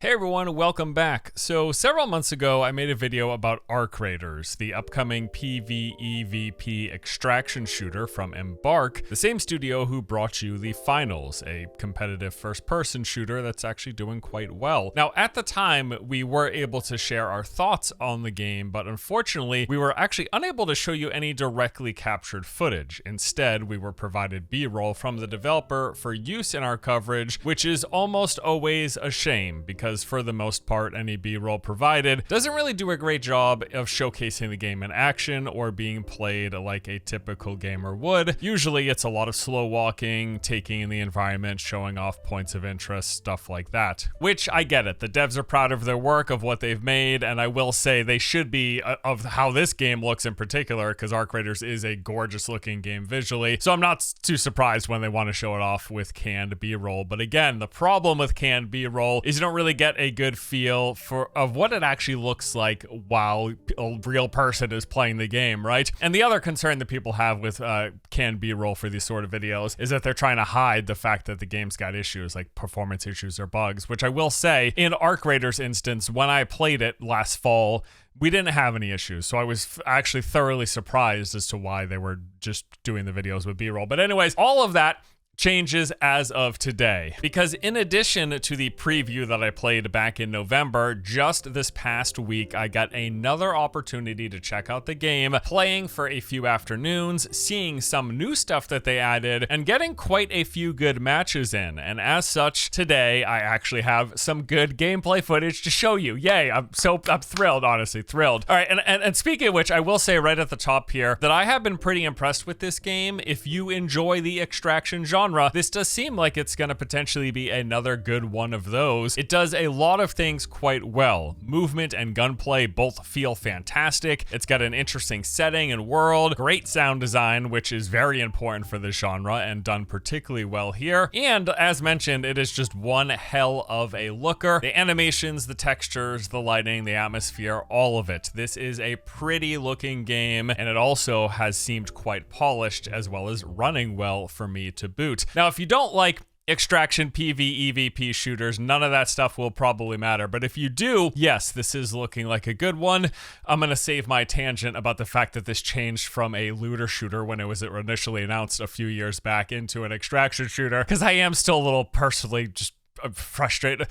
Hey everyone, welcome back. So several months ago, I made a video about Arc Raiders, the upcoming PvE extraction shooter from Embark, the same studio who brought you the Finals, a competitive first-person shooter that's actually doing quite well. Now, at the time, we were able to share our thoughts on the game, but unfortunately, we were actually unable to show you any directly captured footage. Instead, we were provided B-roll from the developer for use in our coverage, which is almost always a shame, because for the most part, any B-roll provided doesn't really do a great job of showcasing the game in action or being played like a typical gamer would. Usually it's a lot of slow walking, taking in the environment, showing off points of interest, stuff like that. Which, I get it, the devs are proud of their work, of what they've made, and I will say they should be of how this game looks in particular, because Arc Raiders is a gorgeous looking game visually, so I'm not too surprised when they want to show it off with canned B-roll. But again, the problem with canned B-roll is you don't really get a good feel of what it actually looks like while a real person is playing the game, right? And the other concern that people have with canned B-roll for these sort of videos is that they're trying to hide the fact that the game's got issues, like performance issues or bugs, which I will say, in Arc Raiders instance, when I played it last fall, we didn't have any issues, so I was actually thoroughly surprised as to why they were just doing the videos with B-roll. But anyways, all of that changes as of today, because in addition to the preview that I played back in November, just this past week I got another opportunity to check out the game, playing for a few afternoons, seeing some new stuff that they added, and getting quite a few good matches in. And as such, today I actually have some good gameplay footage to show you. Yay, I'm thrilled, honestly thrilled. All right, and speaking of which, I will say right at the top here that I have been pretty impressed with this game. If you enjoy the extraction genre, this does seem like it's going to potentially be another good one of those. It does a lot of things quite well. Movement and gunplay both feel fantastic. It's got an interesting setting and world, great sound design, which is very important for the genre and done particularly well here. And as mentioned, it is just one hell of a looker. The animations, the textures, the lighting, the atmosphere, all of it. This is a pretty looking game, and it also has seemed quite polished as well as running well for me to boot. Now, if you don't like extraction PvE shooters, none of that stuff will probably matter. But if you do, yes, this is looking like a good one. I'm going to save my tangent about the fact that this changed from a looter shooter when it was initially announced a few years back into an extraction shooter, because I am still a little personally just frustrated.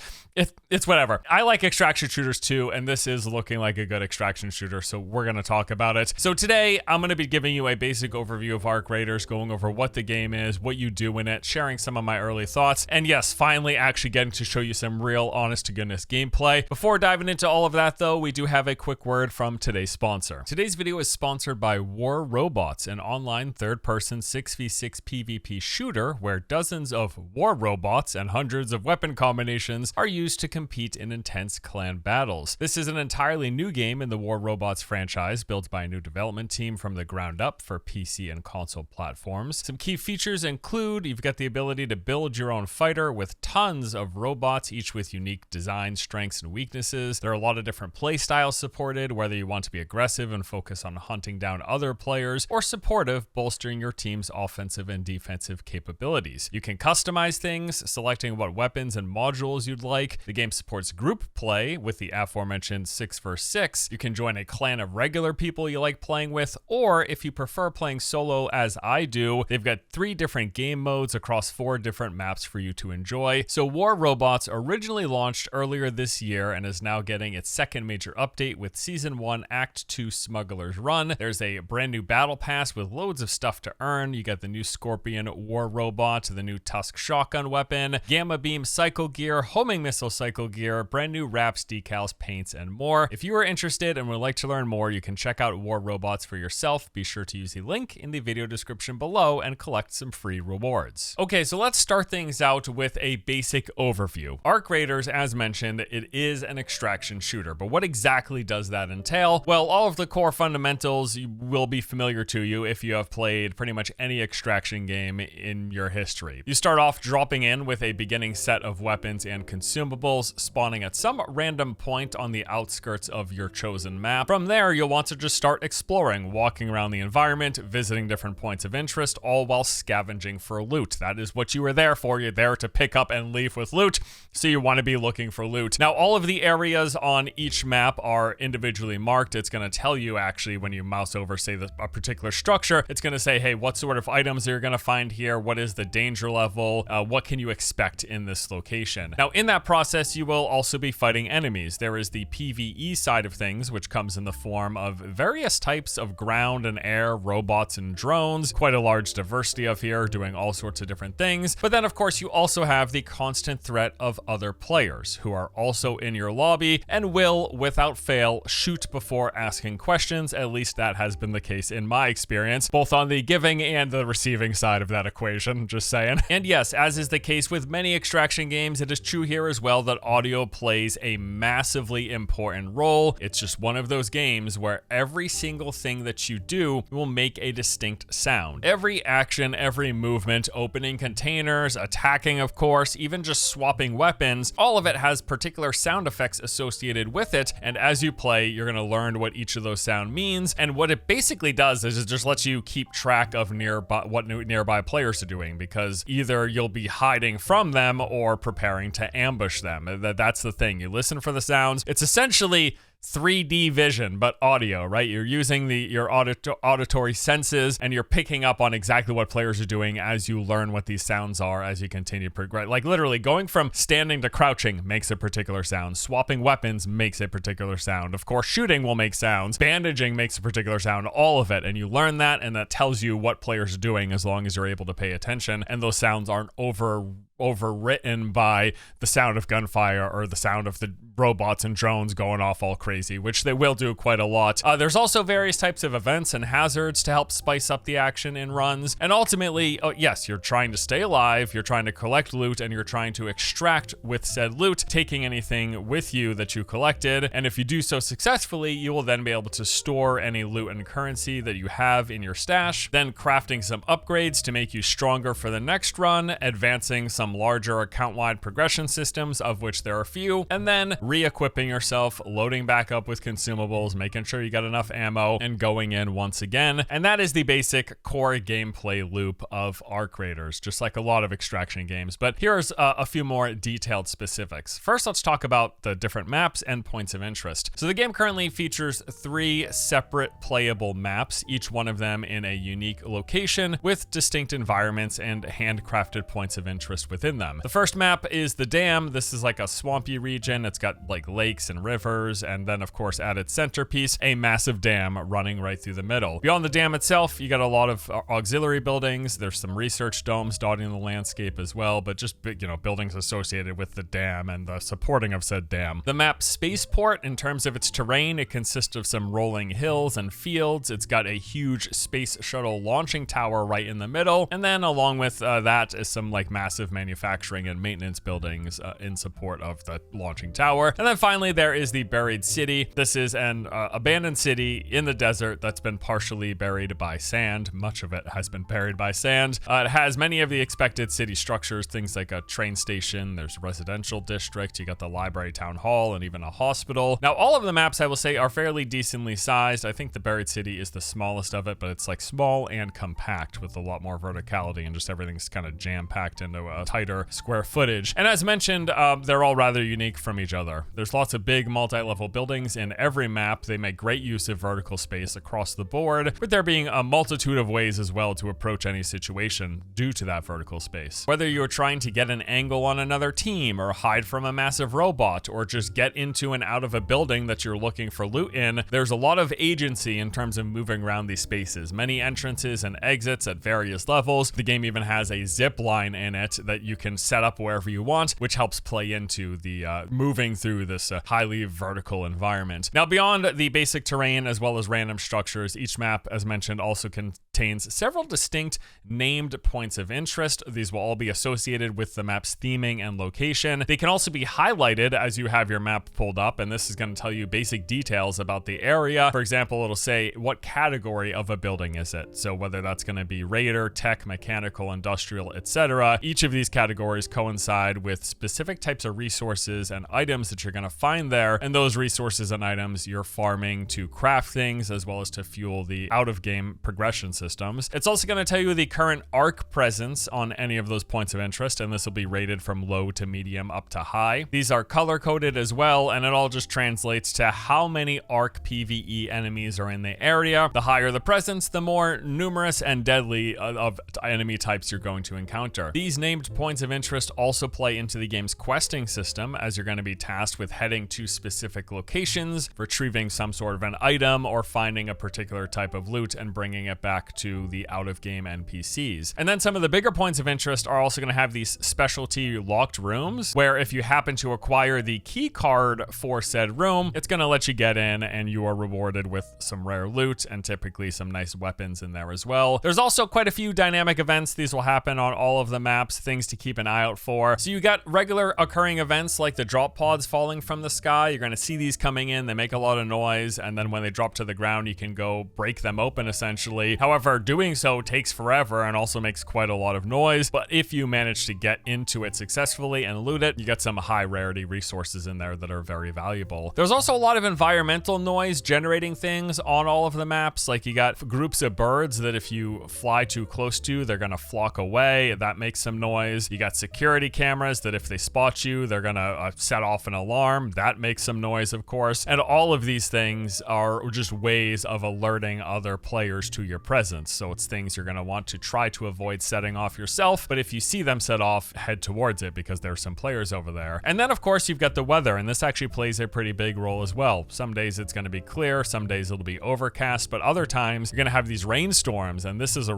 It's whatever. I like extraction shooters too, and this is looking like a good extraction shooter, so we're going to talk about it. So today, I'm going to be giving you a basic overview of Arc Raiders, going over what the game is, what you do in it, sharing some of my early thoughts, and yes, finally actually getting to show you some real honest-to-goodness gameplay. Before diving into all of that, though, we do have a quick word from today's sponsor. Today's video is sponsored by War Robots, an online third-person 6v6 PvP shooter where dozens of war robots and hundreds of weapon combinations are used to compete in intense clan battles. This is an entirely new game in the War Robots franchise, built by a new development team from the ground up for PC and console platforms. Some key features include you've got the ability to build your own fighter with tons of robots, each with unique design, strengths, and weaknesses. There are a lot of different play styles supported, whether you want to be aggressive and focus on hunting down other players, or supportive, bolstering your team's offensive and defensive capabilities. You can customize things, selecting what weapons and modules you'd like. The game supports group play with the aforementioned 6 vs 6. You can join a clan of regular people you like playing with, or if you prefer playing solo as I do, they've got 3 different game modes across 4 different maps for you to enjoy. So War Robots originally launched earlier this year and is now getting its second major update with Season 1 Act 2 Smuggler's Run. There's a brand new battle pass with loads of stuff to earn. You got the new Scorpion War Robot, the new Tusk shotgun weapon, Gamma Beam cycle gear, homing missile cycle gear, brand new wraps, decals, paints, and more. If you are interested and would like to learn more, you can check out War Robots for yourself. Be sure to use the link in the video description below and collect some free rewards. Okay, so let's start things out with a basic overview. Arc Raiders, as mentioned, it is an extraction shooter, but what exactly does that entail? Well, all of the core fundamentals will be familiar to you if you have played pretty much any extraction game in your history. You start off dropping in with a beginning set set of weapons and consumables spawning at some random point on the outskirts of your chosen map. From there, you'll want to just start exploring, walking around the environment, visiting different points of interest, all while scavenging for loot. That is what you were there for. You're there to pick up and leave with loot, so you want to be looking for loot. Now, all of the areas on each map are individually marked. It's going to tell you, actually, when you mouse over, say, a particular structure, it's going to say, hey, what sort of items are you going to find here? What is the danger level? What can you expect in this location? Now, in that process, you will also be fighting enemies. There is the PvE side of things, which comes in the form of various types of ground and air robots and drones. Quite a large diversity of here, doing all sorts of different things. But then, of course, you also have the constant threat of other players who are also in your lobby and will, without fail, shoot before asking questions. At least that has been the case in my experience, both on the giving and the receiving side of that equation, just saying. And yes, as is the case with many extraction games, it is true here as well that audio plays a massively important role. It's just one of those games where every single thing that you do will make a distinct sound. Every action, every movement, opening containers, attacking, of course, even just swapping weapons, all of it has particular sound effects associated with it. And as you play, you're going to learn what each of those sound means. And what it basically does is it just lets you keep track of what nearby players are doing, because either you'll be hiding from them or preparing to ambush them. That's the thing. You listen for the sounds. It's essentially 3D vision, but audio, right? You're using your auditory senses, and you're picking up on exactly what players are doing as you learn what these sounds are as you continue to progress. Like literally going from standing to crouching makes a particular sound. Swapping weapons makes a particular sound. Of course, shooting will make sounds. Bandaging makes a particular sound. All of it. And you learn that, and that tells you what players are doing as long as you're able to pay attention. And those sounds aren't overwritten by the sound of gunfire or the sound of the robots and drones going off all crazy, which they will do quite a lot. There's also various types of events and hazards to help spice up the action in runs. And ultimately, yes, you're trying to stay alive, you're trying to collect loot, and you're trying to extract with said loot, taking anything with you that you collected. And if you do so successfully, you will then be able to store any loot and currency that you have in your stash, then crafting some upgrades to make you stronger for the next run, advancing some larger account-wide progression systems, of which there are a few, and then re-equipping yourself, loading back up with consumables, making sure you got enough ammo, and going in once again. And that is the basic core gameplay loop of Arc Raiders, just like a lot of extraction games. But here's a few more detailed specifics. First, let's talk about the different maps and points of interest. So the game currently features 3 separate playable maps, each one of them in a unique location with distinct environments and handcrafted points of interest within them. The first map is the Dam. This is like a swampy region. It's got like lakes and rivers, and then of course at its centerpiece, a massive dam running right through the middle. Beyond the dam itself, you got a lot of auxiliary buildings. There's some research domes dotting the landscape as well, but just, you know, buildings associated with the dam and the supporting of said dam. The map Spaceport, in terms of its terrain, it consists of some rolling hills and fields. It's got a huge space shuttle launching tower right in the middle, and then along with that is some like massive manufacturing and maintenance buildings in support of the launching tower. And then finally, there is the buried city. This is an abandoned city in the desert that's been partially buried by sand. Much of it has been buried by sand. It has many of the expected city structures, things like a train station, there's a residential district, you got the library, town hall, and even a hospital. Now, all of the maps, I will say, are fairly decently sized. I think the buried city is the smallest of it, but it's like small and compact with a lot more verticality, and just everything's kind of jam-packed into a tighter square footage. And as mentioned, they're all rather unique from each other. There's lots of big multi-level buildings in every map. They make great use of vertical space across the board, with there being a multitude of ways as well to approach any situation due to that vertical space. Whether you're trying to get an angle on another team, or hide from a massive robot, or just get into and out of a building that you're looking for loot in, there's a lot of agency in terms of moving around these spaces. Many entrances and exits at various levels. The game even has a zip line in it that you can set up wherever you want, which helps play into the moving through this highly vertical environment. Now, beyond the basic terrain as well as random structures, each map, as mentioned, also contains several distinct named points of interest. These will all be associated with the map's theming and location. They can also be highlighted as you have your map pulled up, and this is going to tell you basic details about the area. For example, it'll say what category of a building is it. So whether that's going to be raider, tech, mechanical, industrial, etc. Each of these categories coincide with specific types of resources and items that you're going to find there, and those resources and items you're farming to craft things as well as to fuel the out-of-game progression systems. It's also going to tell you the current arc presence on any of those points of interest, and this will be rated from low to medium up to high. These are color-coded as well, and it all just translates to how many arc PvE enemies are in the area. The higher the presence, the more numerous and deadly of enemy types you're going to encounter. These named points of interest also play into the game's questing system, as you're going to be tasked with heading to specific locations, retrieving some sort of an item, or finding a particular type of loot and bringing it back to the out-of-game NPCs. And then some of the bigger points of interest are also going to have these specialty locked rooms, where if you happen to acquire the key card for said room, it's going to let you get in and you are rewarded with some rare loot and typically some nice weapons in there as well. There's also quite a few dynamic events. These will happen on all of the maps, things to keep an eye out for. So you got regular occurring events like the drop pods falling from the sky. You're going to see these coming in. They make a lot of noise, and then when they drop to the ground, you can go break them open essentially. However, doing so takes forever and also makes quite a lot of noise. But if you manage to get into it successfully and loot it, you get some high rarity resources in there that are very valuable. There's also a lot of environmental noise generating things on all of the maps. Like you got groups of birds that if you fly too close to, they're gonna flock away. That makes some noise. You got security cameras that if they spot you, they're gonna set off an alarm. That makes some noise, of course. And all of these things are just ways of alerting other players to your presence. So it's things you're gonna want to try to avoid setting off yourself. But if you see them set off, head towards it because there's some players over there. And then of course you've got the weather, and this actually plays a pretty big role as well. Some days it's gonna be clear, some days it'll be overcast, but other times you're gonna have these rainstorms, and this is it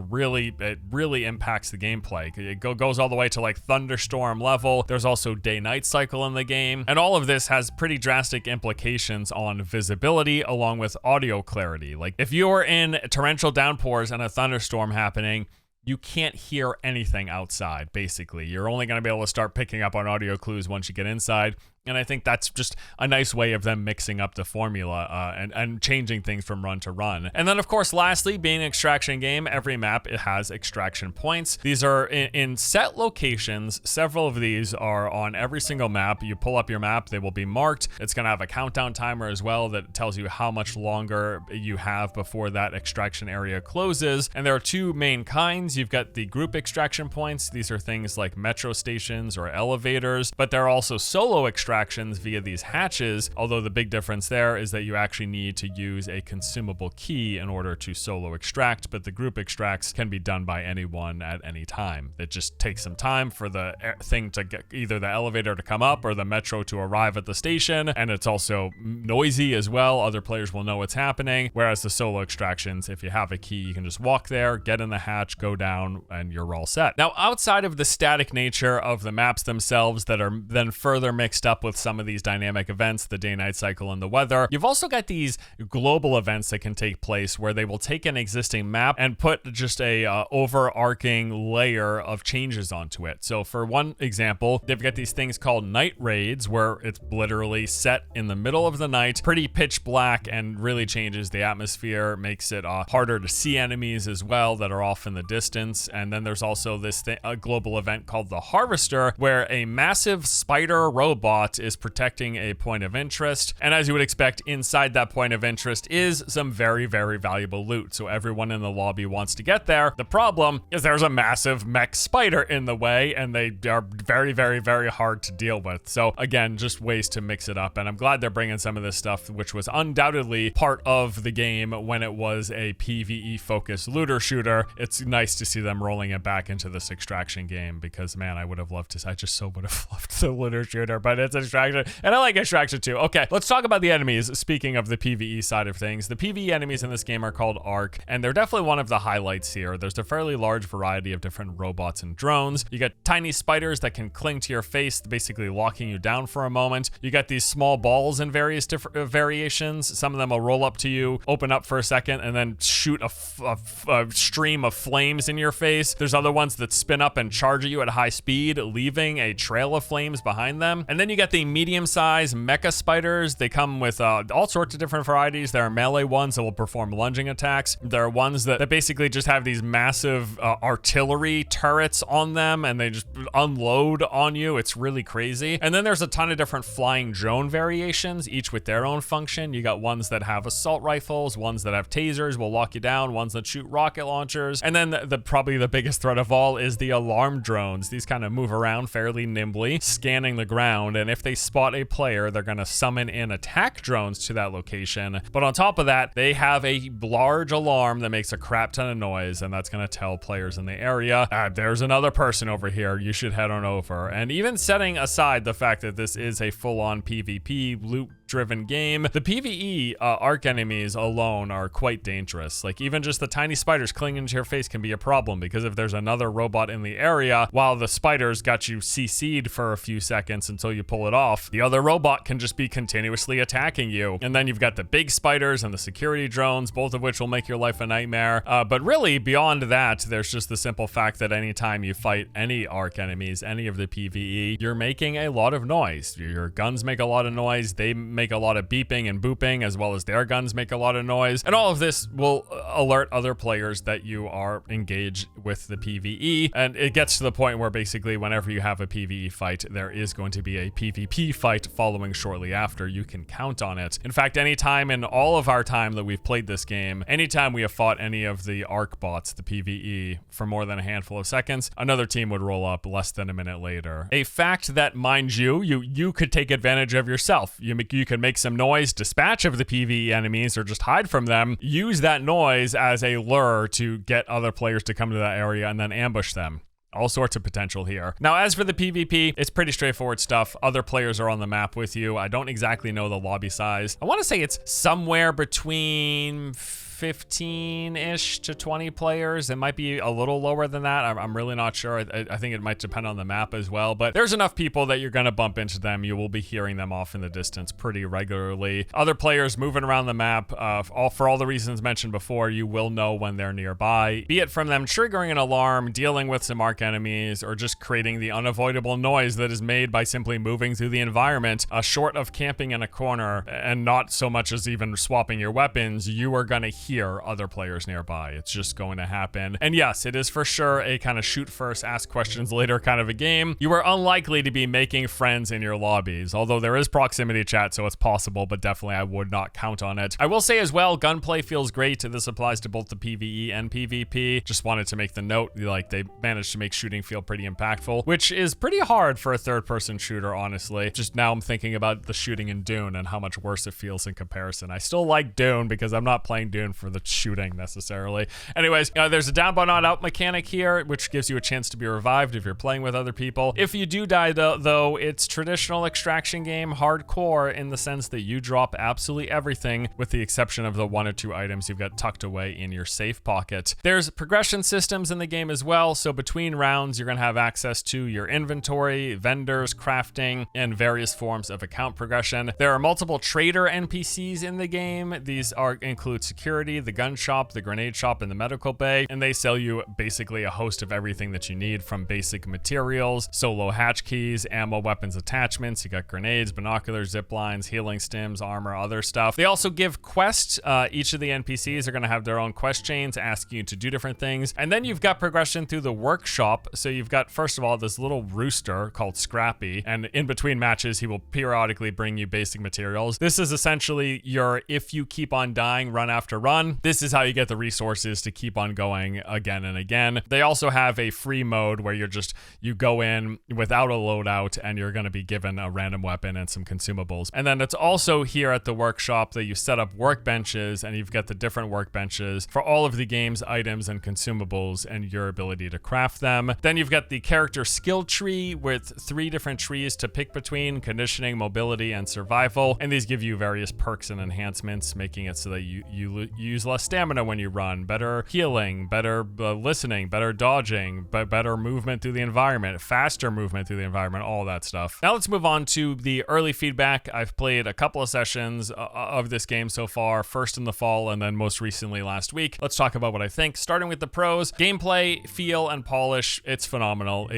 really impacts the gameplay. It goes all the way to like thunderstorm level. There's also day-night cycle in the game, and all of this has pretty drastic implications on visibility along with audio clarity. Like if you're in torrential downpours and a thunderstorm happening, you can't hear anything outside, basically. You're only going to be able to start picking up on audio clues once you get inside. And I think that's just a nice way of them mixing up the formula and changing things from run to run. And then, of course, lastly, being an extraction game, every map it has extraction points. These are in set locations. Several of these are on every single map. You pull up your map, they will be marked. It's going to have a countdown timer as well that tells you how much longer you have before that extraction area closes. And there are two main kinds. You've got the group extraction points. These are things like metro stations or elevators, but there are also solo extractions via these hatches, although the big difference there is that you actually need to use a consumable key in order to solo extract, but the group extracts can be done by anyone at any time. It just takes some time for the thing to get either the elevator to come up or the metro to arrive at the station, and it's also noisy as well. Other players will know what's happening, whereas the solo extractions, if you have a key, you can just walk there, get in the hatch, go down, and you're all set. Now, outside of the static nature of the maps themselves that are then further mixed up with some of these dynamic events, the day-night cycle and the weather, you've also got these global events that can take place where they will take an existing map and put just a overarching layer of changes onto it. So for one example, they've got these things called night raids where it's literally set in the middle of the night, pretty pitch black, and really changes the atmosphere, makes it harder to see enemies as well that are off in the distance. And then there's also this a global event called the Harvester, where a massive spider robot is protecting a point of interest. And as you would expect, inside that point of interest is some very, very valuable loot. So everyone in the lobby wants to get there. The problem is there's a massive mech spider in the way, and they are very, very, very hard to deal with. So again, just ways to mix it up. And I'm glad they're bringing some of this stuff, which was undoubtedly part of the game when it was a PvE focused looter shooter. It's nice to see them rolling it back into this extraction game because, man, I just so would have loved the looter shooter, but it's Extraction, and I like Extraction too. Okay, let's talk about the enemies. Speaking of the PvE side of things, the PvE enemies in this game are called Ark, and they're definitely one of the highlights here. There's a fairly large variety of different robots and drones. You got tiny spiders that can cling to your face, basically locking you down for a moment. You got these small balls in various different variations. Some of them will roll up to you, open up for a second, and then shoot a stream of flames in your face. There's other ones that spin up and charge at you at high speed, leaving a trail of flames behind them. And then you got the medium-sized mecha spiders. They come with all sorts of different varieties. There are melee ones that will perform lunging attacks. There are ones that basically just have these massive artillery turrets on them, and they just unload on you. It's really crazy. And then there's a ton of different flying drone variations, each with their own function. You got ones that have assault rifles, ones that have tasers, will lock you down, ones that shoot rocket launchers. And then probably the biggest threat of all is the alarm drones. These kind of move around fairly nimbly, scanning the ground, and if they spot a player, they're going to summon in attack drones to that location. But on top of that, they have a large alarm that makes a crap ton of noise, and that's going to tell players in the area, there's another person over here, you should head on over. And even setting aside the fact that this is a full-on PvP loot-driven game, the PvE Ark enemies alone are quite dangerous. Like, even just the tiny spiders clinging to your face can be a problem, because if there's another robot in the area, while the spiders got you CC'd for a few seconds until you pull it off, the other robot can just be continuously attacking you. And then you've got the big spiders and the security drones, both of which will make your life a nightmare. But really, beyond that, there's just the simple fact that anytime you fight any Ark enemies, any of the PvE, you're making a lot of noise. Your guns make a lot of noise, they make a lot of beeping and booping, as well as their guns make a lot of noise. And all of this will alert other players that you are engaged with the PvE. And it gets to the point where basically whenever you have a PvE fight, there is going to be a PvP fight following shortly after. You can count on it. In fact, anytime in all of our time that we've played this game, anytime we have fought any of the Ark bots, the PvE, for more than a handful of seconds, another team would roll up less than a minute later. A fact that, mind you could take advantage of yourself. You could make some noise, dispatch of the PvE enemies, or just hide from them. Use that noise as a lure to get other players to come to that area and then ambush them. All sorts of potential here. Now, as for the PvP, it's pretty straightforward stuff. Other players are on the map with you. I don't exactly know the lobby size. I want to say it's somewhere between 15-ish to 20 players. It might be a little lower than that. I'm really not sure. I think it might depend on the map as well, but there's enough people that you're going to bump into them. You will be hearing them off in the distance pretty regularly. Other players moving around the map, for all the reasons mentioned before, you will know when they're nearby, be it from them triggering an alarm, dealing with some Ark enemies, or just creating the unavoidable noise that is made by simply moving through the environment. Short of camping in a corner and not so much as even swapping your weapons, you are going to hear other players nearby. It's just going to happen. And yes, it is for sure a kind of shoot first, ask questions later kind of a game. You are unlikely to be making friends in your lobbies, although there is proximity chat, so it's possible, but definitely I would not count on it. I will say as well, gunplay feels great. This applies to both the PvE and PvP. Just wanted to make the note, like, they managed to make shooting feel pretty impactful, which is pretty hard for a third-person shooter, honestly. Just now I'm thinking about the shooting in Dune and how much worse it feels in comparison. I still like Dune because I'm not playing Dune for the shooting necessarily. Anyways, there's a down but not out mechanic here, which gives you a chance to be revived if you're playing with other people. If you do die though, it's traditional extraction game hardcore in the sense that you drop absolutely everything with the exception of the 1 or 2 items you've got tucked away in your safe pocket. There's progression systems in the game as well, so between rounds you're going to have access to your inventory, vendors, crafting, and various forms of account progression. There are multiple trader NPCs in the game. These include security, the gun shop, the grenade shop, and the medical bay, and they sell you basically a host of everything that you need, from basic materials, solo hatch keys, ammo, weapons, attachments. You got grenades, binoculars, zip lines, healing stims, armor, other stuff. They also give quests. Each of the NPCs are going to have their own quest chains asking you to do different things. And then you've got progression through the workshop. So you've got, first of all, this little rooster called Scrappy, and in between matches he will periodically bring you basic materials. This is essentially your if you keep on dying run after run. run. This is how you get the resources to keep on going again and again. They also have a free mode where you go in without a loadout and you're going to be given a random weapon and some consumables. And then it's also here at the workshop that you set up workbenches, and you've got the different workbenches for all of the game's items and consumables and your ability to craft them. Then you've got the character skill tree with 3 different trees to pick between: conditioning, mobility, and survival. And these give you various perks and enhancements, making it so that you use less stamina when you run, better healing, better listening, better dodging, better movement through the environment, faster movement through the environment, all that stuff. Now let's move on to the early feedback. I've played a couple of sessions of this game so far, first in the fall and then most recently last week. Let's talk about what I think. Starting with the pros: gameplay, feel, and polish. It's phenomenal.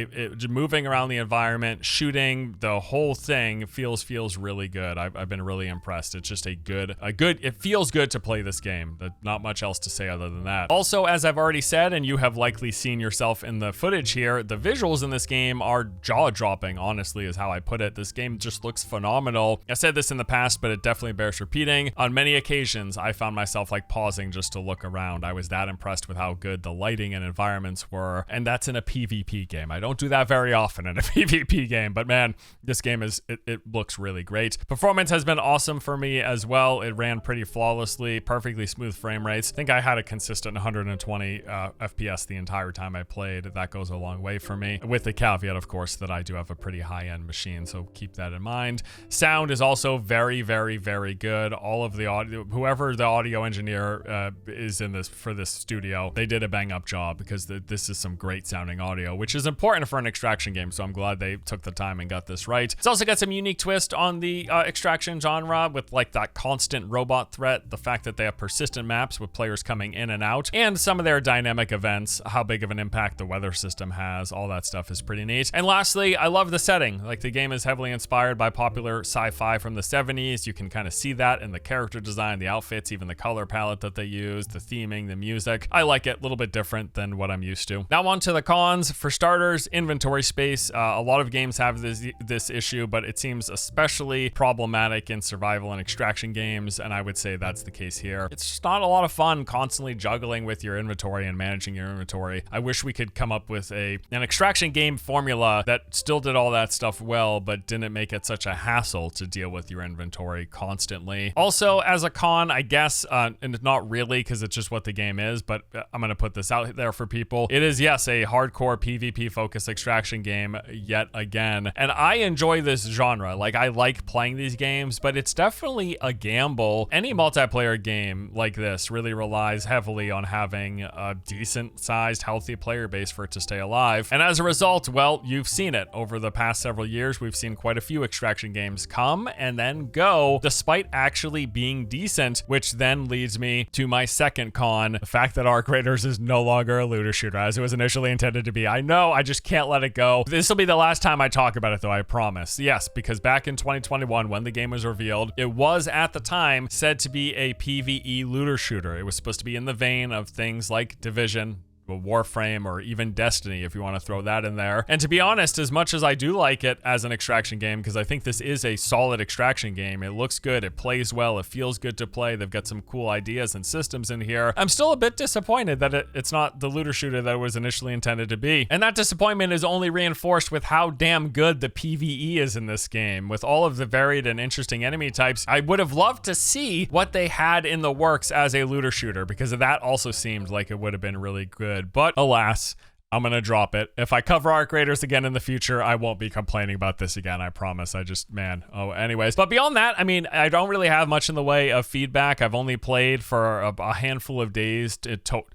Moving around the environment, shooting, the whole thing feels really good. I've been really impressed. It's just it feels good to play this game. Not much else to say other than that. Also, as I've already said, and you have likely seen yourself in the footage here, the visuals in this game are jaw-dropping, honestly, is how I put it. This game just looks phenomenal. I said this in the past, but it definitely bears repeating. On many occasions, I found myself like pausing just to look around. I was that impressed with how good the lighting and environments were, and that's in a PvP game. I don't do that very often in a PvP game, but man, this game it looks really great. Performance has been awesome for me as well. It ran pretty flawlessly, perfectly smooth frame rates. I think I had a consistent 120 FPS the entire time I played. That goes a long way for me, with the caveat, of course, that I do have a pretty high-end machine, so keep that in mind. Sound is also very good. All of the audio, whoever the audio engineer is in this for this studio, they did a bang-up job, because this is some great sounding audio, which is important for an extraction game, so I'm glad they took the time and got this right. It's also got some unique twist on the extraction genre, with like that constant robot threat, the fact that they have persistent maps with players coming in and out, and some of their dynamic events, how big of an impact the weather system has. All that stuff is pretty neat. And lastly, I love the setting. Like, the game is heavily inspired by popular sci-fi from the 70s. You can kind of see that in the character design, the outfits, even the color palette that they use, the theming, the music. I like it. A little bit different than what I'm used to. Now on to the cons. For starters, inventory space. A lot of games have this issue, but it seems especially problematic in survival and extraction games, and I would say that's the case here. It's just not a lot of fun constantly juggling with your inventory and managing your inventory. I wish we could come up with an extraction game formula that still did all that stuff well, but didn't make it such a hassle to deal with your inventory constantly. Also, as a con, I guess, and not really, because it's just what the game is, but I'm going to put this out there for people. It is, yes, a hardcore PvP focused extraction game yet again, and I enjoy this genre. Like, I like playing these games, but it's definitely a gamble. Any multiplayer game like this really relies heavily on having a decent sized, healthy player base for it to stay alive. And as a result, well, you've seen it over the past several years. We've seen quite a few extraction games come and then go, despite actually being decent, which then leads me to my second con, the fact that Arc Raiders is no longer a looter shooter as it was initially intended to be. I know, I just can't let it go. This will be the last time I talk about it, though, I promise. Yes, because back in 2021, when the game was revealed, it was at the time said to be a PvE looter shooter. It was supposed to be in the vein of things like Division, Warframe, or even Destiny, if you want to throw that in there. And to be honest, as much as I do like it as an extraction game, because I think this is a solid extraction game, it looks good, it plays well, it feels good to play, they've got some cool ideas and systems in here, I'm still a bit disappointed that it's not the looter shooter that it was initially intended to be. And that disappointment is only reinforced with how damn good the PvE is in this game. With all of the varied and interesting enemy types, I would have loved to see what they had in the works as a looter shooter, because that also seemed like it would have been really good. But alas, I'm gonna drop it. If I cover Arc Raiders again in the future, I won't be complaining about this again, I promise. Anyways. But beyond that, I mean, I don't really have much in the way of feedback. I've only played for a handful of days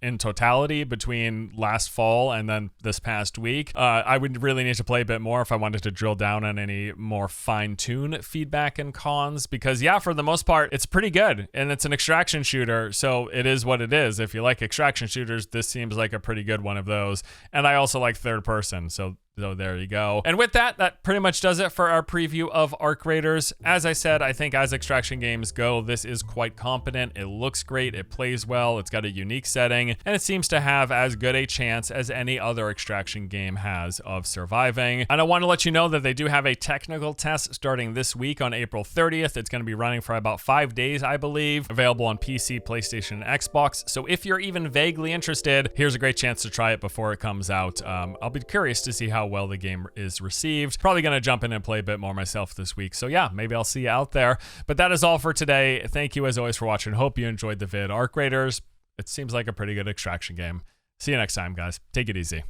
in totality between last fall and then this past week. I would really need to play a bit more if I wanted to drill down on any more fine-tune feedback and cons, because yeah, for the most part, it's pretty good, and it's an extraction shooter, so it is what it is. If you like extraction shooters, this seems like a pretty good one of those. And I also like third person, so So there you go. And with that, that pretty much does it for our preview of Arc Raiders. As I said, I think as extraction games go, this is quite competent. It looks great, it plays well, it's got a unique setting, and it seems to have as good a chance as any other extraction game has of surviving. And I want to let you know that they do have a technical test starting this week on April 30th. It's going to be running for about 5 days, I believe, available on PC, PlayStation, and Xbox. So if you're even vaguely interested, here's a great chance to try it before it comes out. I'll be curious to see how well the game is received. Probably going to jump in and play a bit more myself this week. So yeah, maybe I'll see you out there. But that is all for today. Thank you as always for watching. Hope you enjoyed the vid. Arc Raiders, it seems like a pretty good extraction game. See you next time, guys. Take it easy.